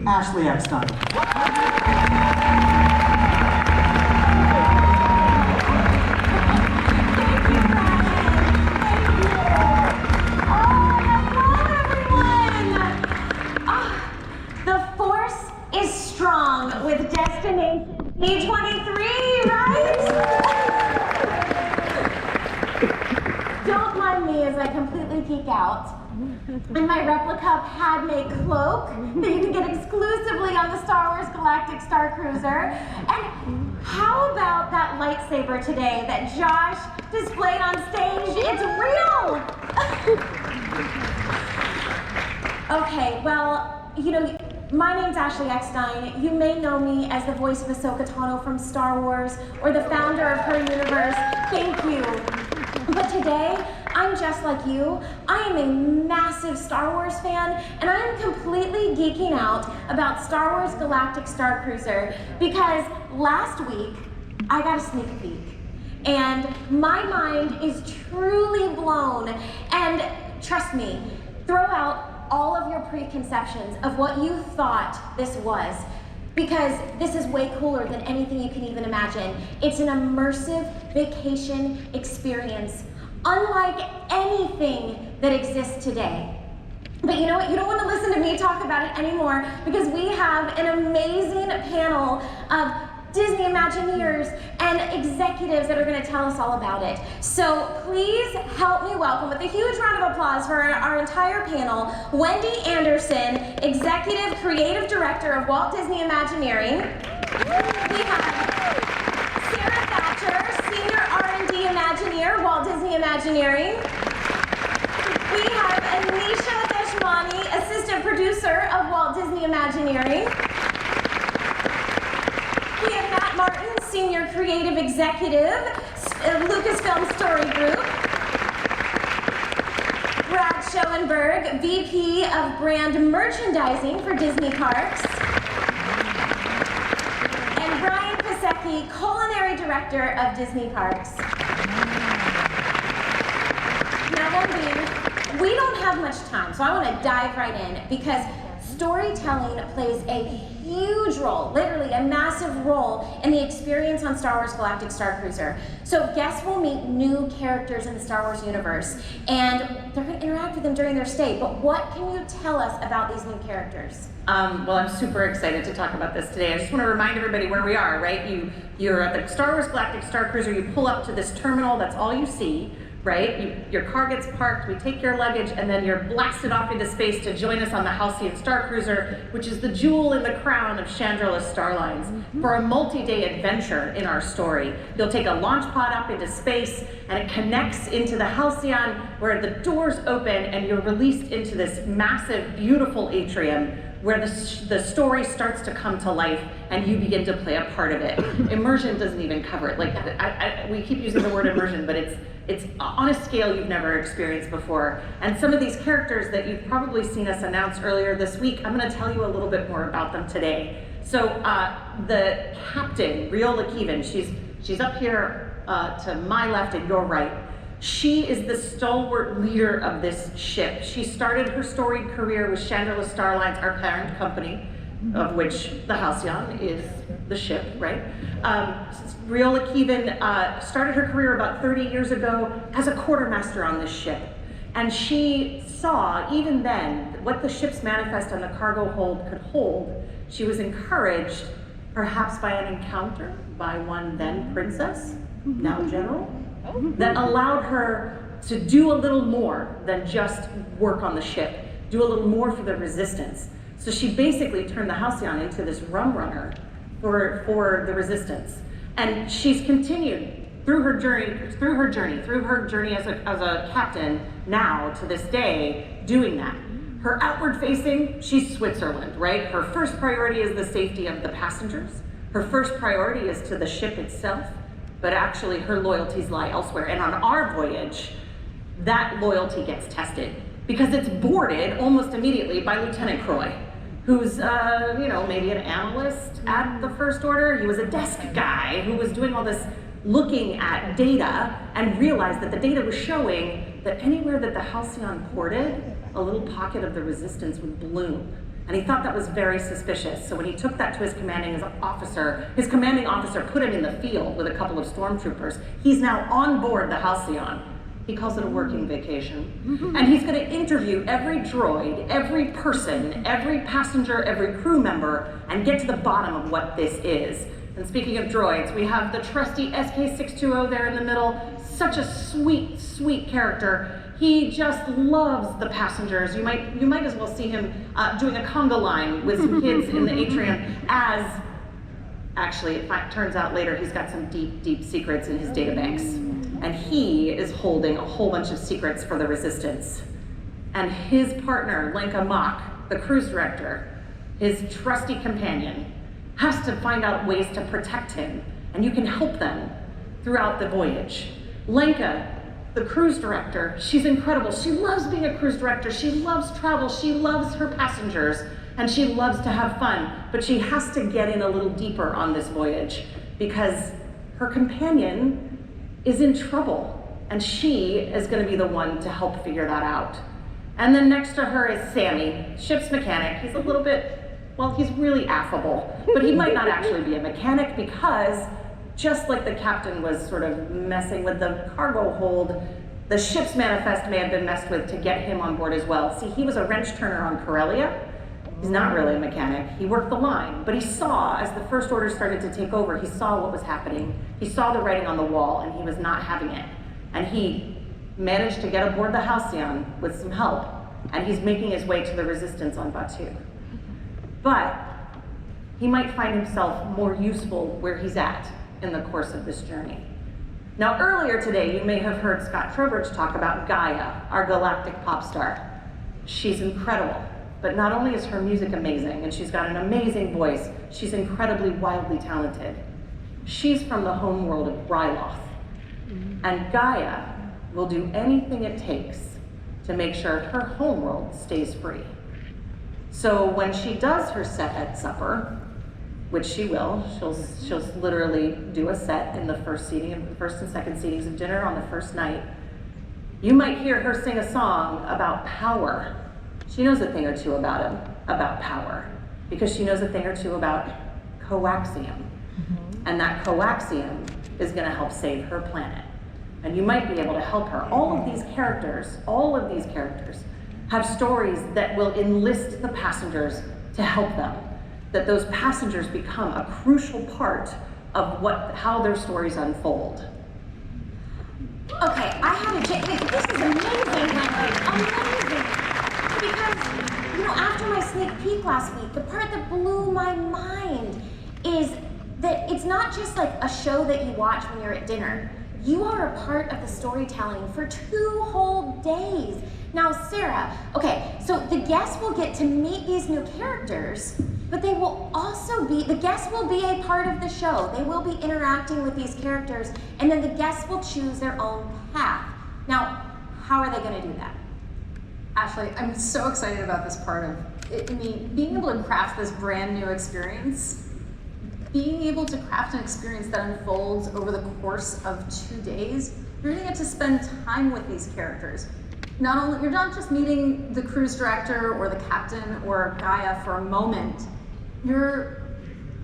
Ashley Eckstein. With Destination D23, right? Don't mind me as I completely geek out. In my replica Padme cloak that you can get exclusively on the Star Wars Galactic Starcruiser. And how about that lightsaber today that Josh displayed on stage? It's real! Okay, well, you know, my name's Ashley Eckstein. You may know me as the voice of Ahsoka Tano from Star Wars or the founder of her universe. Thank you. But today, I'm just like you. I am a massive Star Wars fan, and I am completely geeking out about Star Wars Galactic Starcruiser because last week, I got a sneak peek. And my mind is truly blown. And trust me, throw out all of your preconceptions of what you thought this was, because this is way cooler than anything you can even imagine. It's an immersive vacation experience, unlike anything that exists today. But you know what? You don't want to listen to me talk about it anymore, because we have an amazing panel of Disney Imagineers and executives that are going to tell us all about it. So please help me welcome, with a huge round of applause for our entire panel, Wendy Anderson, Executive Creative Director of Walt Disney Imagineering. We have Sarah Thatcher, Senior R&D Imagineer, Walt Disney Imagineering. We have Anisha Deshmani, Assistant Producer of Walt Disney Imagineering. We have Matt Martin, Senior Creative Executive, Lucasfilm Story Group. Brad Schoenberg, VP of Brand Merchandising for Disney Parks. And Brian Pasecki, Culinary Director of Disney Parks. Now, Wendy, we don't have much time, so I want to dive right in, because storytelling plays a huge role, literally a massive role, in the experience on Star Wars Galactic Starcruiser. So guests will meet new characters in the Star Wars universe, and they're going to interact with them during their stay. But what can you tell us about these new characters? Well, I'm super excited to talk about this today. I just want to remind everybody where we are, right? You're at the Star Wars Galactic Starcruiser, you pull up to this terminal, that's all you see. Right? Your car gets parked, we take your luggage, and then you're blasted off into space to join us on the Halcyon Starcruiser, which is the jewel in the crown of Chandrila Starlines, for a multi-day adventure in our story. You'll take a launch pod up into space, and it connects into the Halcyon, where the doors open, and you're released into this massive, beautiful atrium, where the story starts to come to life and you begin to play a part of it. Immersion doesn't even cover it. Like, we keep using the word immersion, but it's on a scale you've never experienced before. And some of these characters that you've probably seen us announce earlier this week, I'm gonna tell you a little bit more about them today. So the captain, Riola Kevin, she's up here to my left and your right. She is the stalwart leader of this ship. She started her storied career with Chandrila Starlines, our parent company, of which the Halcyon is the ship, right? Riola Kevin started her career about 30 years ago as a quartermaster on this ship. And she saw, even then, what the ship's manifest on the cargo hold could hold. She was encouraged, perhaps by an encounter by one then princess, now general, that allowed her to do a little more than just work on the ship, do a little more for the resistance. So she basically turned the Halcyon into this rum runner for the resistance. And she's continued through her journey as a captain now to this day, doing that. Her outward facing, she's Switzerland, right? Her first priority is the safety of the passengers. Her first priority is to the ship itself, but actually her loyalties lie elsewhere. And on our voyage, that loyalty gets tested because it's boarded almost immediately by Lieutenant Croy, who's, maybe an analyst at the First Order. He was a desk guy who was doing all this looking at data and realized that the data was showing that anywhere that the Halcyon ported, a little pocket of the resistance would bloom. And he thought that was very suspicious. So when he took that to his commanding officer put him in the field with a couple of stormtroopers. He's now on board the Halcyon. He calls it a working vacation. And he's gonna interview every droid, every person, every passenger, every crew member, and get to the bottom of what this is. And speaking of droids, we have the trusty SK620 there in the middle. Such a sweet, sweet character. He just loves the passengers. You might as well see him doing a conga line with some kids in the atrium as, actually, it turns out later he's got some deep, deep secrets in his databanks. And he is holding a whole bunch of secrets for the Resistance. And his partner, Lenka Mock, the cruise director, his trusty companion, has to find out ways to protect him. And you can help them throughout the voyage. Lenka, the cruise director, she's incredible. She loves being a cruise director. She loves travel. She loves her passengers. And she loves to have fun. But she has to get in a little deeper on this voyage because her companion is in trouble. And she is going to be the one to help figure that out. And then next to her is Sammy, ship's mechanic. He's a little bit, well, he's really affable. But he might not actually be a mechanic because just like the captain was sort of messing with the cargo hold, the ship's manifest may have been messed with to get him on board as well. See, he was a wrench turner on Corellia. He's not really a mechanic. He worked the line, but he saw, as the First Order started to take over, he saw what was happening. He saw the writing on the wall, and he was not having it. And he managed to get aboard the Halcyon with some help, and he's making his way to the Resistance on Batuu. But he might find himself more useful where he's at in the course of this journey. Now, earlier today, you may have heard Scott Trowbridge talk about Gaia, our galactic pop star. She's incredible, but not only is her music amazing, and she's got an amazing voice, she's incredibly wildly talented. She's from the home world of Ryloth, and Gaia will do anything it takes to make sure her homeworld stays free. So when she does her set at supper, which she will, she'll literally do a set in the first and second seatings of dinner on the first night. You might hear her sing a song about power. She knows a thing or two about power, because she knows a thing or two about coaxium. And that coaxium is gonna help save her planet. And you might be able to help her. All of these characters have stories that will enlist the passengers to help them. That those passengers become a crucial part of how their stories unfold. Okay, I had this is amazing, amazing. Because, after my sneak peek last week, the part that blew my mind is that it's not just like a show that you watch when you're at dinner. You are a part of the storytelling for 2 whole days. Now, Sarah, okay, so the guests will get to meet these new characters, but they will also the guests will be a part of the show. They will be interacting with these characters, and then the guests will choose their own path. Now, how are they gonna do that? Ashley, I'm so excited about this part of it. I mean, being able to craft this brand new experience, being able to craft an experience that unfolds over the course of 2 days, you're gonna get to spend time with these characters. You're not just meeting the cruise director or the captain or Gaia for a moment. Your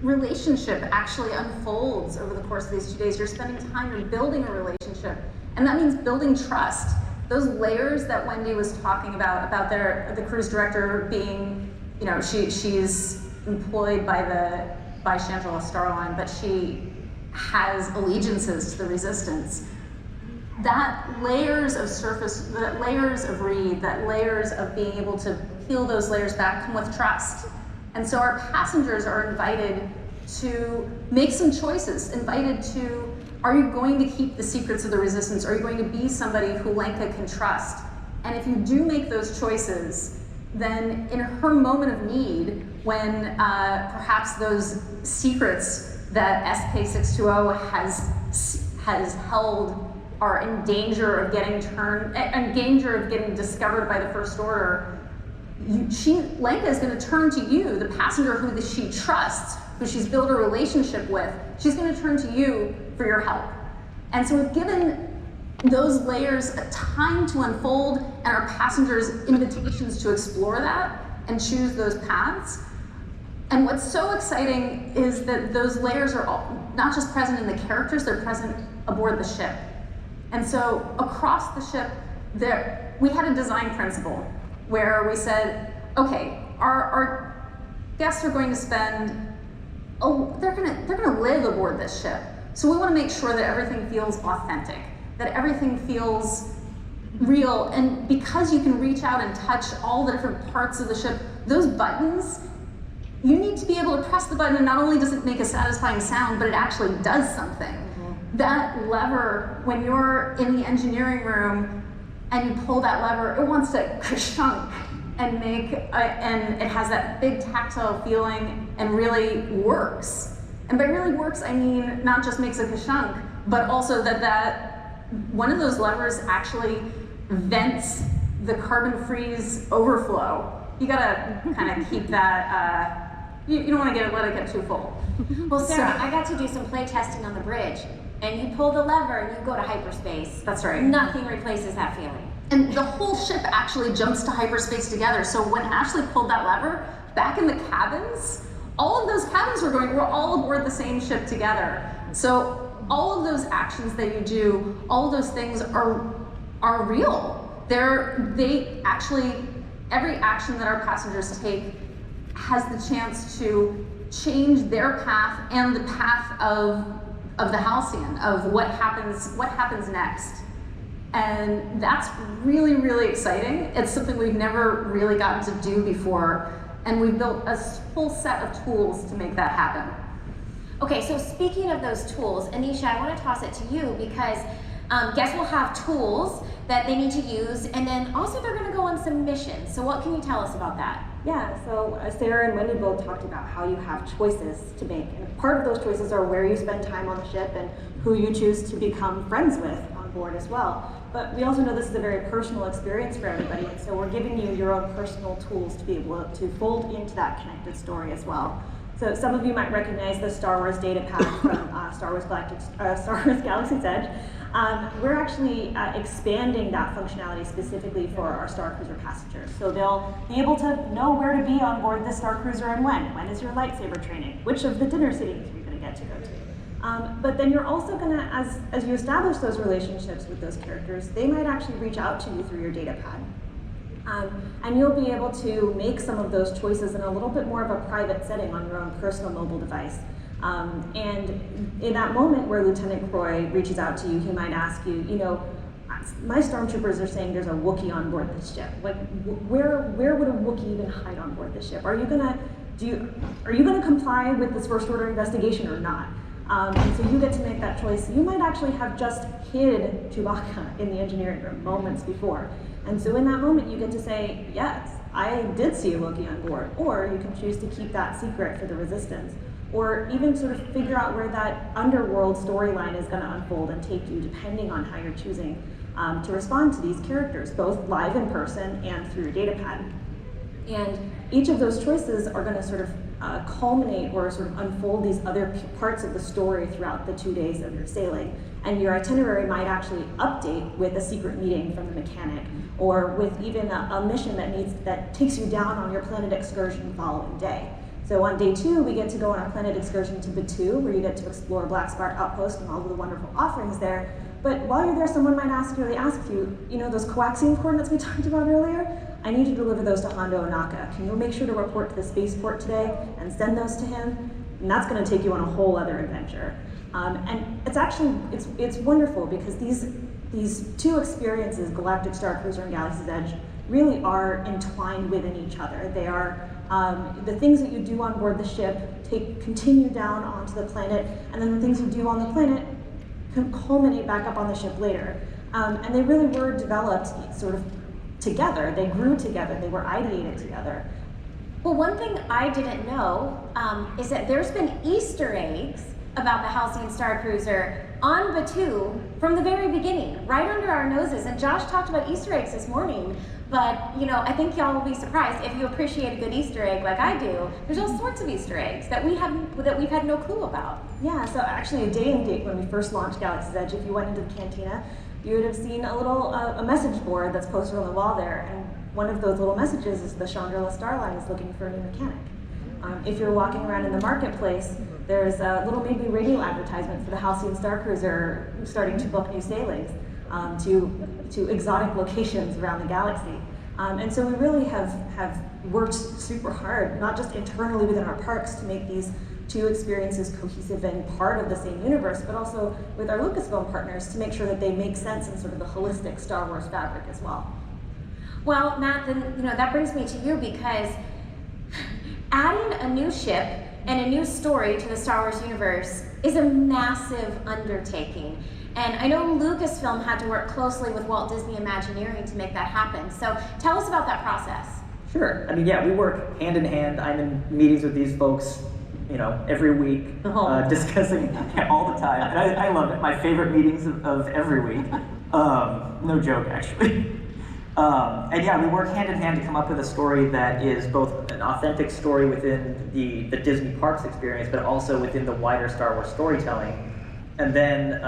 relationship actually unfolds over the course of these 2 days. You're spending time, you're building a relationship, and that means building trust. Those layers that Wendy was talking about the cruise director being, she's employed by Shangela Starline, but she has allegiances to the Resistance. That layers of surface, that layers of read, that layers of being able to peel those layers back come with trust. And so our passengers are invited to make some choices, are you going to keep the secrets of the Resistance? Are you going to be somebody who Lenka can trust? And if you do make those choices, then in her moment of need, when perhaps those secrets that SK620 has held are in danger of getting discovered by the First Order, Lenka is going to turn to you, the passenger who she trusts, who she's built a relationship with. She's going to turn to you for your help. And so we've given those layers a time to unfold and our passengers invitations to explore that. and choose those paths. And what's so exciting is that those layers are all, not just present in the characters, they're present aboard the ship. And so across the ship, we had a design principle where we said, okay, our guests are going to spend, they're gonna live aboard this ship. So we want to make sure that everything feels authentic, that everything feels real. And because you can reach out and touch all the different parts of the ship, those buttons, you need to be able to press the button, and not only does it make a satisfying sound, but it actually does something. That lever, when you're in the engineering room and you pull that lever, it wants to ka-shunk and and it has that big tactile feeling and really works. And by really works, I mean not just makes a ka-shunk, but also that one of those levers actually vents the carbon freeze overflow. You gotta kind of keep that, you don't want to let it get too full. Well, Sarah, I got to do some play testing on the bridge, and you pull the lever and you go to hyperspace. That's right. Nothing replaces that feeling. And the whole ship actually jumps to hyperspace together. So when Ashley pulled that lever, back in the cabins, all of those cabins we're all aboard the same ship together. So all of those actions that you do, all of those things are real. They actually, every action that our passengers take has the chance to change their path and the path of the halcyon, of what happens next. And that's really, really exciting. It's something we've never really gotten to do before, and we've built a full set of tools to make that happen. Okay, so speaking of those tools, Anisha, I want to toss it to you because guests will have tools that they need to use, and then also they're going to go on some missions. So what can you tell us about that? Yeah, so Sarah and Wendy both talked about how you have choices to make. And part of those choices are where you spend time on the ship and who you choose to become friends with on board as well. But we also know this is a very personal experience for everybody, and so we're giving you your own personal tools to be able to fold into that connected story as well. So some of you might recognize the Star Wars data pad from Star Wars Galaxy's Edge. We're actually expanding that functionality specifically for our Starcruiser passengers. So they'll be able to know where to be on board the Starcruiser and when. When is your lightsaber training? Which of the dinner sittings are you going to get to go to? But then you're also going to, as you establish those relationships with those characters, they might actually reach out to you through your data pad. And you'll be able to make some of those choices in a little bit more of a private setting on your own personal mobile device. And in that moment where Lieutenant Croy reaches out to you, he might ask you, my stormtroopers are saying there's a Wookiee on board this ship. Like, where would a Wookiee even hide on board this ship? Are you gonna comply with this first order investigation or not? And so you get to make that choice. You might actually have just hid Chewbacca in the engineering room moments before. And so in that moment, you get to say, yes, I did see a Wookiee on board. Or you can choose to keep that secret for the Resistance. Or even sort of figure out where that underworld storyline is going to unfold and take you, depending on how you're choosing to respond to these characters, both live in person and through your data pad. And each of those choices are going to sort of culminate or sort of unfold these other parts of the story throughout the 2 days of your sailing. And your itinerary might actually update with a secret meeting from the mechanic, or with even a mission that takes you down on your planet excursion the following day. So on day 2, we get to go on our planet excursion to Batuu, where you get to explore Black Spark Outpost and all of the wonderful offerings there. But while you're there, someone might ask you, those coaxium coordinates we talked about earlier? I need you to deliver those to Hondo Ohnaka. Can you make sure to report to the spaceport today and send those to him? And that's going to take you on a whole other adventure. And it's actually, it's wonderful because these two experiences, Galactic Starcruiser and Galaxy's Edge, really are entwined within each other. They are the things that you do on board the ship continue down onto the planet, and then the things you do on the planet can culminate back up on the ship later. And they really were developed sort of together. They grew together. They were ideated together. Well, one thing I didn't know is that there's been Easter eggs about the Halcyon Starcruiser on Batuu from the very beginning, right under our noses. And Josh talked about Easter eggs this morning, but I think y'all will be surprised if you appreciate a good Easter egg like I do. There's all sorts of Easter eggs that we've had no clue about. Yeah, so actually a day and date when we first launched Galaxy's Edge, if you went into the cantina, you would have seen a little a message board that's posted on the wall there. And one of those little messages is the Chandrila Starline is looking for a new mechanic. If you're walking around in the marketplace, there's a little maybe radio advertisement for the Halcyon Starcruiser starting to book new sailings to exotic locations around the galaxy. And so we really have worked super hard, not just internally within our parks to make these two experiences cohesive and part of the same universe, but also with our Lucasfilm partners to make sure that they make sense in sort of the holistic Star Wars fabric as well. Well, Matt, then that brings me to you, because adding a new ship and a new story to the Star Wars universe is a massive undertaking. And I know Lucasfilm had to work closely with Walt Disney Imagineering to make that happen. So tell us about that process. Sure. I mean, yeah, we work hand in hand. I'm in meetings with these folks, every week, discussing all the time. And I love it. My favorite meetings of every week. No joke, actually. And yeah, we work hand in hand to come up with a story that is both an authentic story within the Disney Parks experience, but also within the wider Star Wars storytelling. And then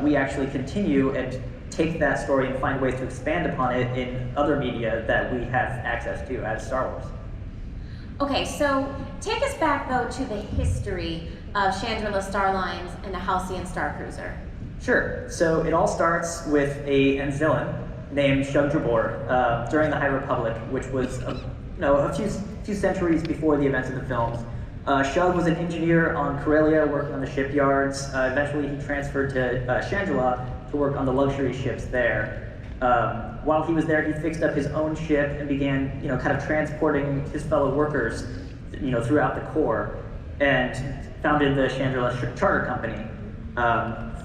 we actually continue and take that story and find ways to expand upon it in other media that we have access to as Star Wars. Okay, so take us back, though, to the history of Chandrila Starlines and the Halcyon Starcruiser. Sure. So it all starts with a Anzillan named Shug Drabor during the High Republic, which was a few centuries before the events of the films. Shug was an engineer on Corellia working on the shipyards. Eventually he transferred to Chandrila to work on the luxury ships there. While he was there, he fixed up his own ship and began, kind of transporting his fellow workers, throughout the core, and founded the Chandrila Charter Company.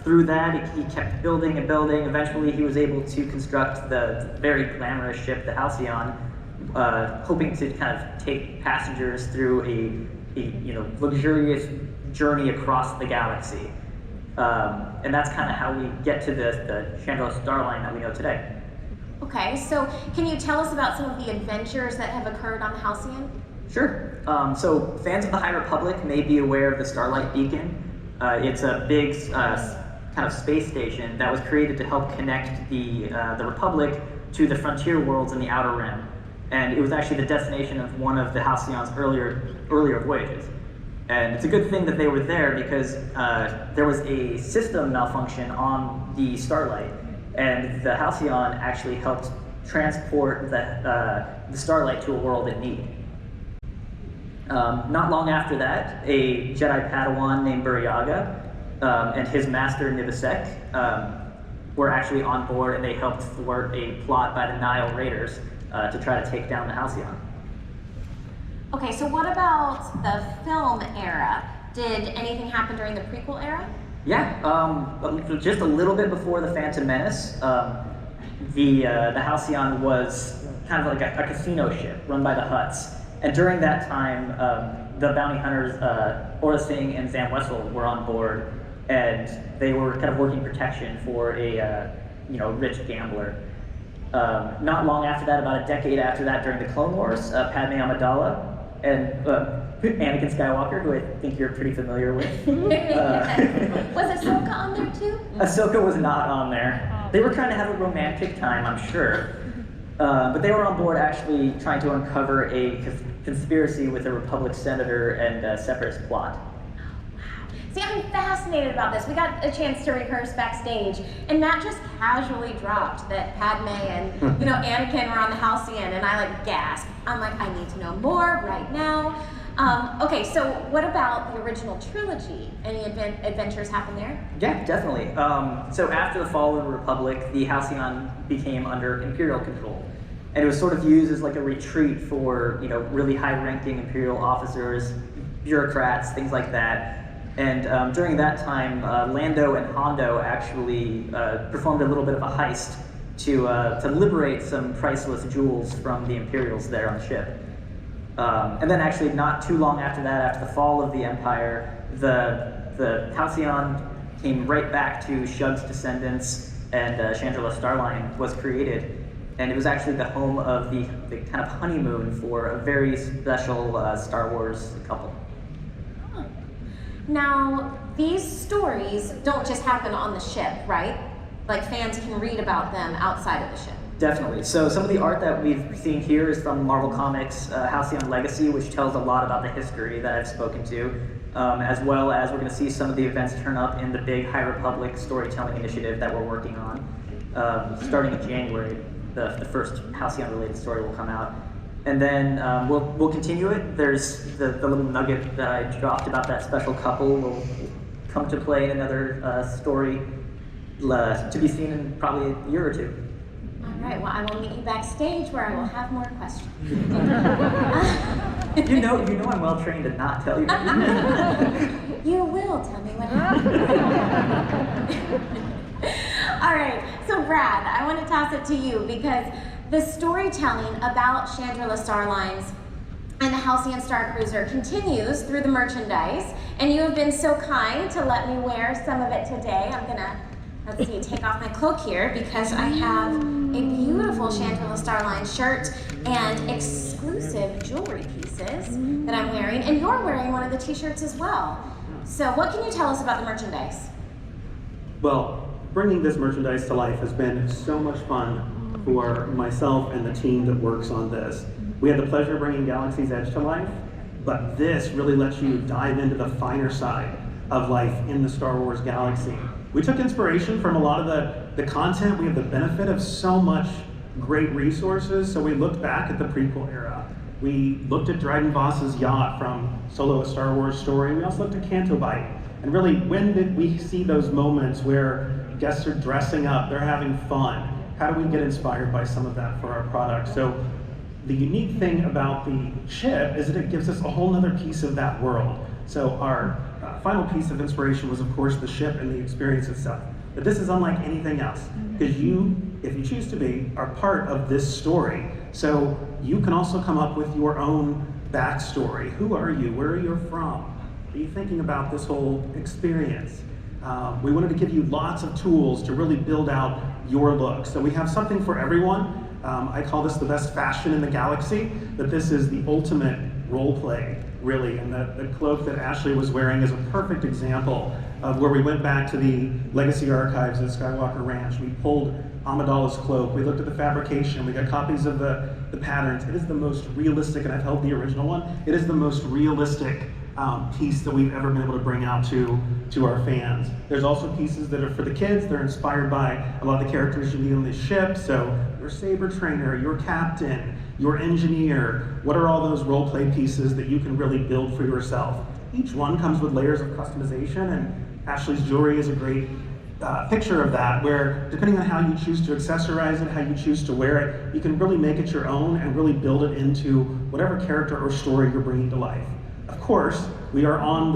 Through that, he kept building and building. Eventually, he was able to construct the very glamorous ship, the Halcyon, hoping to kind of take passengers through a luxurious journey across the galaxy. And that's kind of how we get to the Chandrila Starline that we know today. Okay, so can you tell us about some of the adventures that have occurred on the Halcyon? Sure. So fans of the High Republic may be aware of the Starlight Beacon. It's a big kind of space station that was created to help connect the Republic to the frontier worlds in the Outer Rim. And it was actually the destination of one of the Halcyon's earlier voyages. And it's a good thing that they were there, because there was a system malfunction on the Starlight, and the Halcyon actually helped transport the Starlight to a world in need. Not long after that, a Jedi Padawan named Buryaga and his master Nibisek were actually on board, and they helped thwart a plot by the Nile Raiders to try to take down the Halcyon. Okay, so what about the film era? Did anything happen during the prequel era? Yeah, just a little bit before the Phantom Menace, the Halcyon was kind of like a casino ship run by the Hutts. And during that time, the bounty hunters, Aurra Sing and Zam Wessel, were on board, and they were kind of working protection for a rich gambler. Not long after that, about a decade after that, during the Clone Wars, Padme Amidala and Anakin Skywalker, who I think you're pretty familiar with. Was Ahsoka on there too? Ahsoka was not on there. They were trying to have a romantic time, I'm sure. But they were on board actually trying to uncover a conspiracy with a Republic senator and a separatist plot. See, I'm fascinated about this. We got a chance to rehearse backstage, and Matt just casually dropped that Padme and Anakin were on the Halcyon, and I gasped. I'm like, I need to know more right now. Okay, so what about the original trilogy? Any adventures happen there? Yeah, definitely. So after the fall of the Republic, the Halcyon became under Imperial control. And it was sort of used as a retreat for, really high-ranking Imperial officers, bureaucrats, things like that. And during that time, Lando and Hondo actually performed a little bit of a heist to liberate some priceless jewels from the Imperials there on the ship. And then actually not too long after that, after the fall of the Empire, the Halcyon came right back to Shug's descendants, and Chandrila Starline was created. And it was actually the home of the kind of honeymoon for a very special Star Wars couple. Now, these stories don't just happen on the ship, right? Fans can read about them outside of the ship. Definitely. So some of the art that we've seen here is from Marvel Comics' Halcyon Legacy, which tells a lot about the history that I've spoken to, as well as we're going to see some of the events turn up in the big High Republic storytelling initiative that we're working on. Starting in January, the first Halcyon-related story will come out. And then we'll continue it. There's the little nugget that I dropped about that special couple will come to play in another story to be seen in probably a year or two. All right, well, I will meet you backstage where I will have more questions. You know I'm well trained to not tell you. You will tell me what happened. All right, so Brad, I want to toss it to you because the storytelling about Chandrila Starlines and the Halcyon Starcruiser continues through the merchandise, and you have been so kind to let me wear some of it today. I'm gonna, let's see, take off my cloak here because I have a beautiful Chandrila Starline shirt and exclusive jewelry pieces that I'm wearing, and you're wearing one of the t-shirts as well. So what can you tell us about the merchandise? Well, bringing this merchandise to life has been so much fun for myself and the team that works on this. We had the pleasure of bringing Galaxy's Edge to life, but this really lets you dive into the finer side of life in the Star Wars galaxy. We took inspiration from a lot of the content. We have the benefit of so much great resources, so we looked back at the prequel era. We looked at Dryden Voss's yacht from Solo: A Star Wars Story. We also looked at Canto Bight. And really, when did we see those moments where guests are dressing up, they're having fun? How do we get inspired by some of that for our product? So the unique thing about the ship is that it gives us a whole other piece of that world. So our final piece of inspiration was, of course, the ship and the experience itself. But this is unlike anything else, because you, if you choose to be, are part of this story. So you can also come up with your own backstory. Who are you? Where are you from? Are you thinking about this whole experience? We wanted to give you lots of tools to really build out your look. So we have something for everyone. I call this the best fashion in the galaxy, but this is the ultimate role play, really. And the cloak that Ashley was wearing is a perfect example of where we went back to the legacy archives at Skywalker Ranch. We pulled Amidala's cloak, we looked at the fabrication, we got copies of the patterns. It is the most realistic, and I've held the original one, it is the most realistic piece that we've ever been able to bring out to our fans. There's also pieces that are for the kids. They're inspired by a lot of the characters you meet on the ship. So your saber trainer, your captain, your engineer. What are all those role play pieces that you can really build for yourself? Each one comes with layers of customization, and Ashley's jewelry is a great picture of that, where depending on how you choose to accessorize it, how you choose to wear it, you can really make it your own and really build it into whatever character or story you're bringing to life. Of course, we are on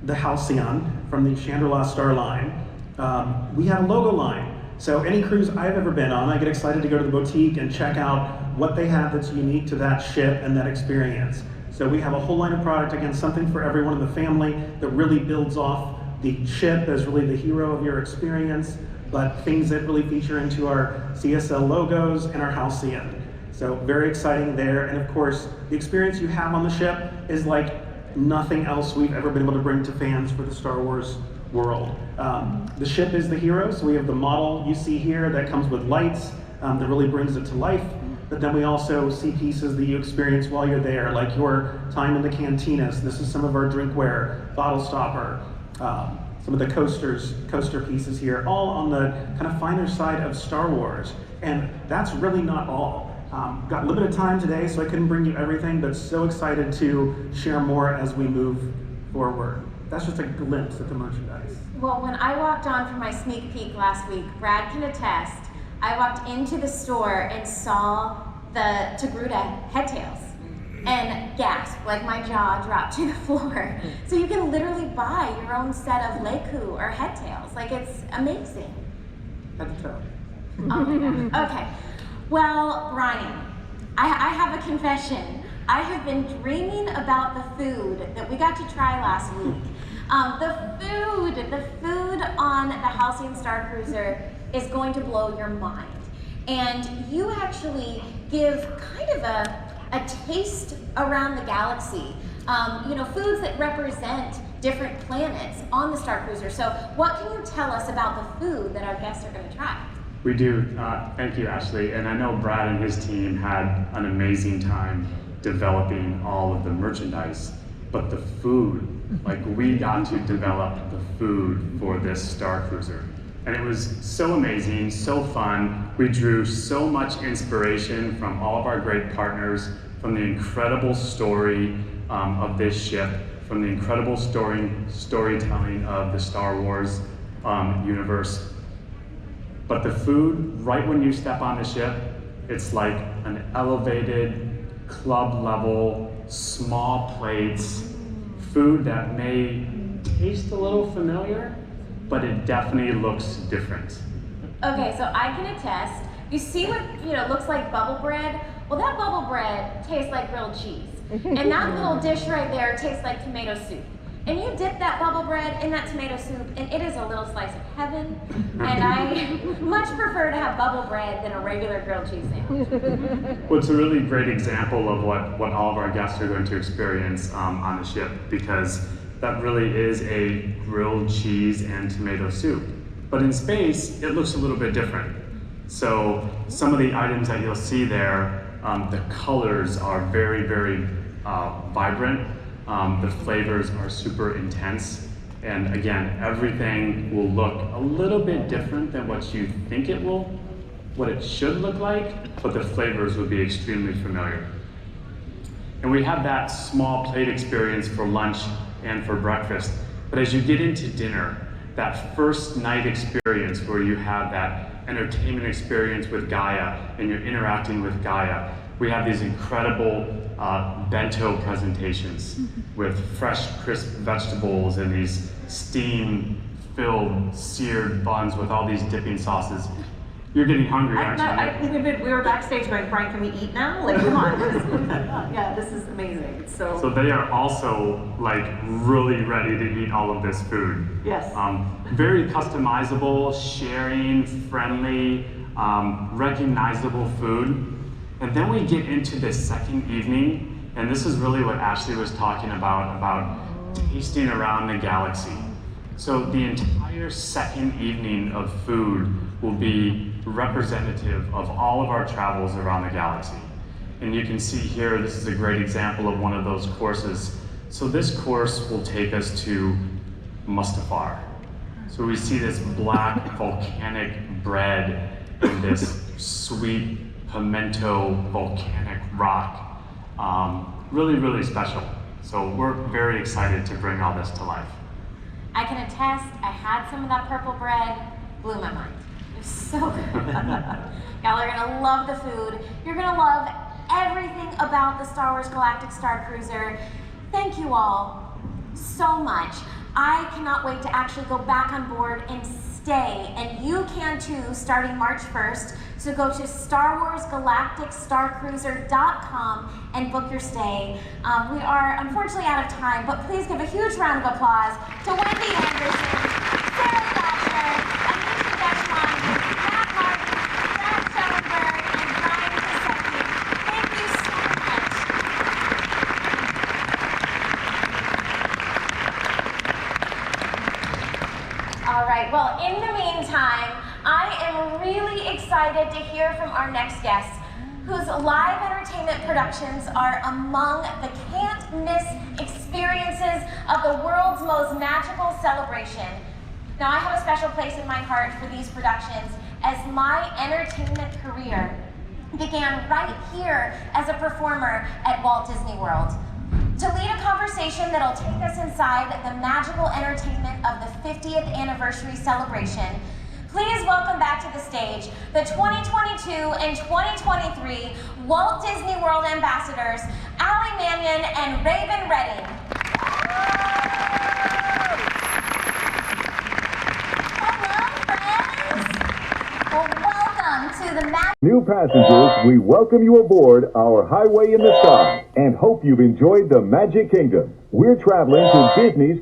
the Halcyon from the Chandrila Starline. We have a logo line. So any cruise I've ever been on, I get excited to go to the boutique and check out what they have that's unique to that ship and that experience. So we have a whole line of product, again, something for everyone in the family that really builds off the ship as really the hero of your experience, but things that really feature into our CSL logos and our Halcyon. So very exciting there. And of course, the experience you have on the ship is like nothing else we've ever been able to bring to fans for the Star Wars world. The ship is the hero, so we have the model you see here that comes with lights that really brings it to life. But then we also see pieces that you experience while you're there, like your time in the cantinas. This is some of our drinkware, bottle stopper, some of the coaster pieces here, all on the kind of finer side of Star Wars. And that's really not all. Got limited time today, so I couldn't bring you everything, but so excited to share more as we move forward. That's just a glimpse at the merchandise. Well, when I walked on for my sneak peek last week, Brad can attest, I walked into the store and saw the Togruta headtails and gasped, like my jaw dropped to the floor. So you can literally buy your own set of Leku or headtails. Like, it's amazing. Head to toe. Oh my gosh. Okay. Well, Brian, I have a confession. I have been dreaming about the food that we got to try last week. The food on the Halcyon Starcruiser is going to blow your mind. And you actually give kind of a taste around the galaxy. Foods that represent different planets on the Starcruiser. So what can you tell us about the food that our guests are going to try? We do. Thank you, Ashley. And I know Brad and his team had an amazing time developing all of the merchandise, but the food, like we got to develop the food for this Starcruiser. And it was so amazing, so fun. We drew so much inspiration from all of our great partners, from the incredible story of this ship, from the incredible storytelling of the Star Wars universe. But the food, right when you step on the ship, it's like an elevated, club level, small plates, food that may taste a little familiar, but it definitely looks different. Okay, so I can attest. You see what looks like bubble bread? Well, that bubble bread tastes like grilled cheese. And that little dish right there tastes like tomato soup. And you dip that bubble bread in that tomato soup, and it is a little slice of heaven. And I much prefer to have bubble bread than a regular grilled cheese sandwich. Well, it's a really great example of what all of our guests are going to experience on the ship, because that really is a grilled cheese and tomato soup. But in space, it looks a little bit different. So some of the items that you'll see there, the colors are very, very vibrant. The flavors are super intense. And again, everything will look a little bit different than what you think it will, what it should look like, but the flavors will be extremely familiar. And we have that small plate experience for lunch and for breakfast. But as you get into dinner, that first night experience where you have that entertainment experience with Gaia and you're interacting with Gaia, we have these incredible bento presentations with fresh, crisp vegetables and these steam-filled, seared buns with all these dipping sauces. You're getting hungry, aren't you? We were backstage going, Brian, can we eat now? Like, come on. Yeah, this is amazing. So they are also like really ready to eat all of this food. Yes. Very customizable, sharing, friendly, recognizable food. And then we get into the second evening, and this is really what Ashley was talking about tasting around the galaxy. So the entire second evening of food will be representative of all of our travels around the galaxy. And you can see here, this is a great example of one of those courses. So this course will take us to Mustafar. So we see this black volcanic bread and this sweet pimento volcanic rock. Really, really special. So we're very excited to bring all this to life. I can attest, I had some of that purple bread, blew my mind. It was so good. Y'all are gonna love the food. You're gonna love everything about the Star Wars Galactic Starcruiser. Thank you all so much. I cannot wait to actually go back on board and stay, and you can too, starting March 1st. So go to StarWarsGalacticStarCruiser.com and book your stay. We are unfortunately out of time, but please give a huge round of applause to Wendy Anderson, Sarah Thatcher, Anisha Deshman, Matt Martin, Brad Schellenberg, and Brian Pisecki. Thank you so much. All right, well, in the meantime, I am really excited to hear from our next guest, whose live entertainment productions are among the can't-miss experiences of the world's most magical celebration. Now, I have a special place in my heart for these productions, as my entertainment career began right here as a performer at Walt Disney World. To lead a conversation that'll take us inside the magical entertainment of the 50th anniversary celebration, please welcome back to the stage the 2022 and 2023 Walt Disney World Ambassadors, Ali Mannion and Raven Redding. Hello, friends! Well, welcome to the New passengers, we welcome you aboard our Highway in the Sky and hope you've enjoyed the Magic Kingdom. We're traveling to Disney's